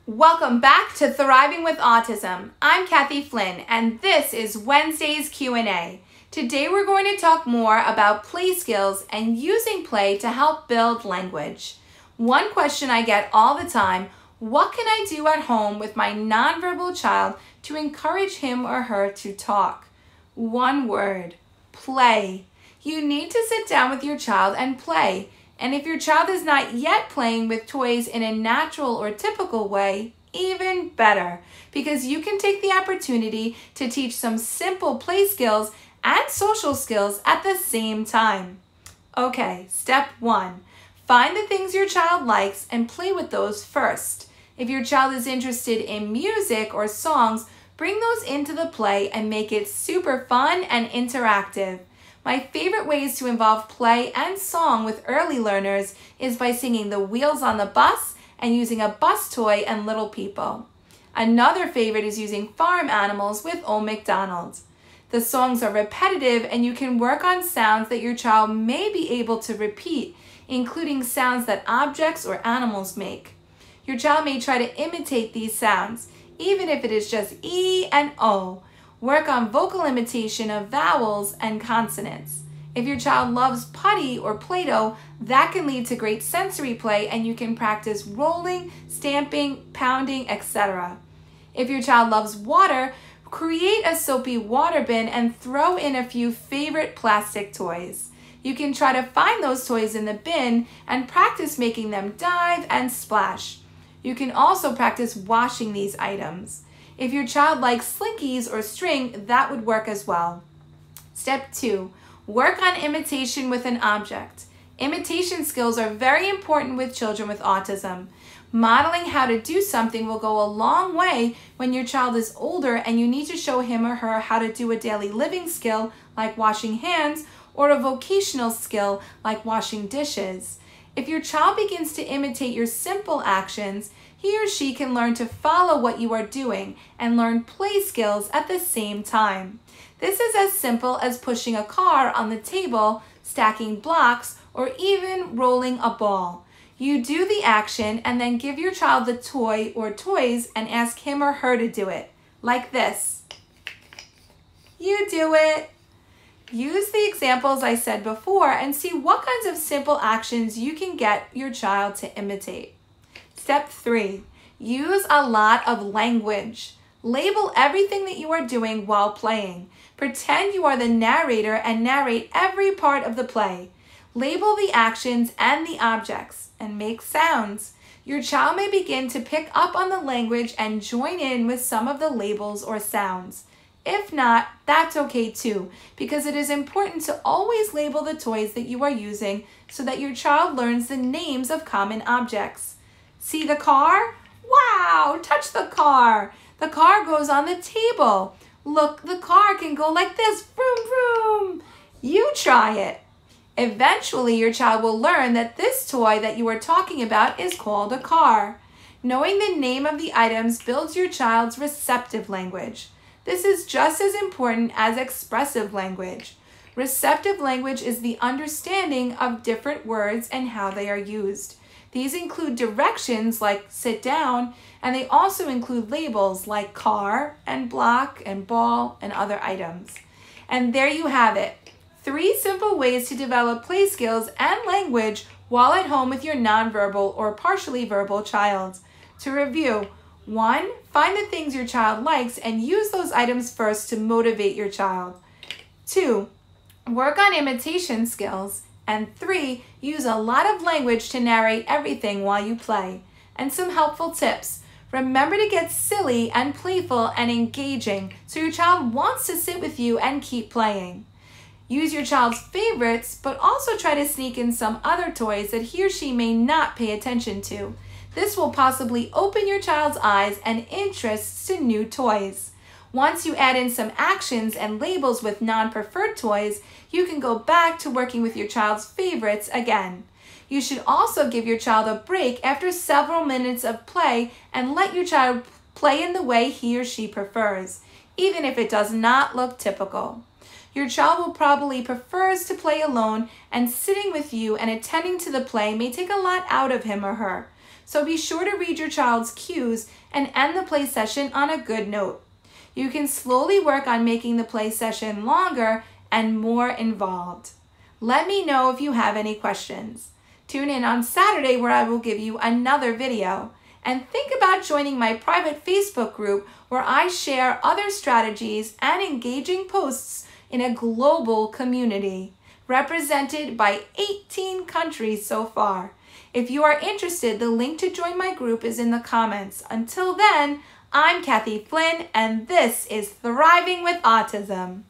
Welcome back to Thriving with Autism. I'm Kathi Flynn, and this is Wednesday's Q&A. Today we're going to talk more about play skills and using play to help build language. One question I get all the time, what can I do at home with my nonverbal child to encourage him or her to talk? One word, play. You need to sit down with your child and play. And if your child is not yet playing with toys in a natural or typical way, even better, because you can take the opportunity to teach some simple play skills and social skills at the same time. Okay, step 1. Find the things your child likes and play with those first. If your child is interested in music or songs, bring those into the play and make it super fun and interactive. My favorite ways to involve play and song with early learners is by singing the Wheels on the Bus and using a bus toy and Little People. Another favorite is using farm animals with Old McDonald. The songs are repetitive and you can work on sounds that your child may be able to repeat, including sounds that objects or animals make. Your child may try to imitate these sounds, even if it is just E and O. Work on vocal imitation of vowels and consonants. If your child loves putty or Play-Doh, that can lead to great sensory play and you can practice rolling, stamping, pounding, etc. If your child loves water, create a soapy water bin and throw in a few favorite plastic toys. You can try to find those toys in the bin and practice making them dive and splash. You can also practice washing these items. If your child likes slinkies or string, that would work as well. Step 2, work on imitation with an object. Imitation skills are very important with children with autism. Modeling how to do something will go a long way when your child is older and you need to show him or her how to do a daily living skill like washing hands or a vocational skill like washing dishes. If your child begins to imitate your simple actions, he or she can learn to follow what you are doing and learn play skills at the same time. This is as simple as pushing a car on the table, stacking blocks, or even rolling a ball. You do the action and then give your child the toy or toys and ask him or her to do it, like this. You do it. Use the examples I said before and see what kinds of simple actions you can get your child to imitate. Step 3, use a lot of language. Label everything that you are doing while playing. Pretend you are the narrator and narrate every part of the play. Label the actions and the objects and make sounds. Your child may begin to pick up on the language and join in with some of the labels or sounds. If not, that's okay too, because it is important to always label the toys that you are using so that your child learns the names of common objects. See the car? Wow, touch the car. The car goes on the table. Look, the car can go like this, vroom, vroom. You try it. Eventually, your child will learn that this toy that you are talking about is called a car. Knowing the name of the items builds your child's receptive language. This is just as important as expressive language. Receptive language is the understanding of different words and how they are used. These include directions like sit down, and they also include labels like car and block and ball and other items. And there you have it. 3 simple ways to develop play skills and language while at home with your nonverbal or partially verbal child. To review, 1, find the things your child likes and use those items first to motivate your child. 2, work on imitation skills. And 3, use a lot of language to narrate everything while you play. And some helpful tips. Remember to get silly and playful and engaging so your child wants to sit with you and keep playing. Use your child's favorites, but also try to sneak in some other toys that he or she may not pay attention to. This will possibly open your child's eyes and interests to new toys. Once you add in some actions and labels with non-preferred toys, you can go back to working with your child's favorites again. You should also give your child a break after several minutes of play and let your child play in the way he or she prefers, even if it does not look typical. Your child will probably prefers to play alone, and sitting with you and attending to the play may take a lot out of him or her. So be sure to read your child's cues and end the play session on a good note. You can slowly work on making the play session longer and more involved. Let me know if you have any questions. Tune in on Saturday where I will give you another video. And think about joining my private Facebook group where I share other strategies and engaging posts in a global community, represented by 18 countries so far. If you are interested, the link to join my group is in the comments. Until then, I'm Kathi Flynn, and this is Thriving with Autism.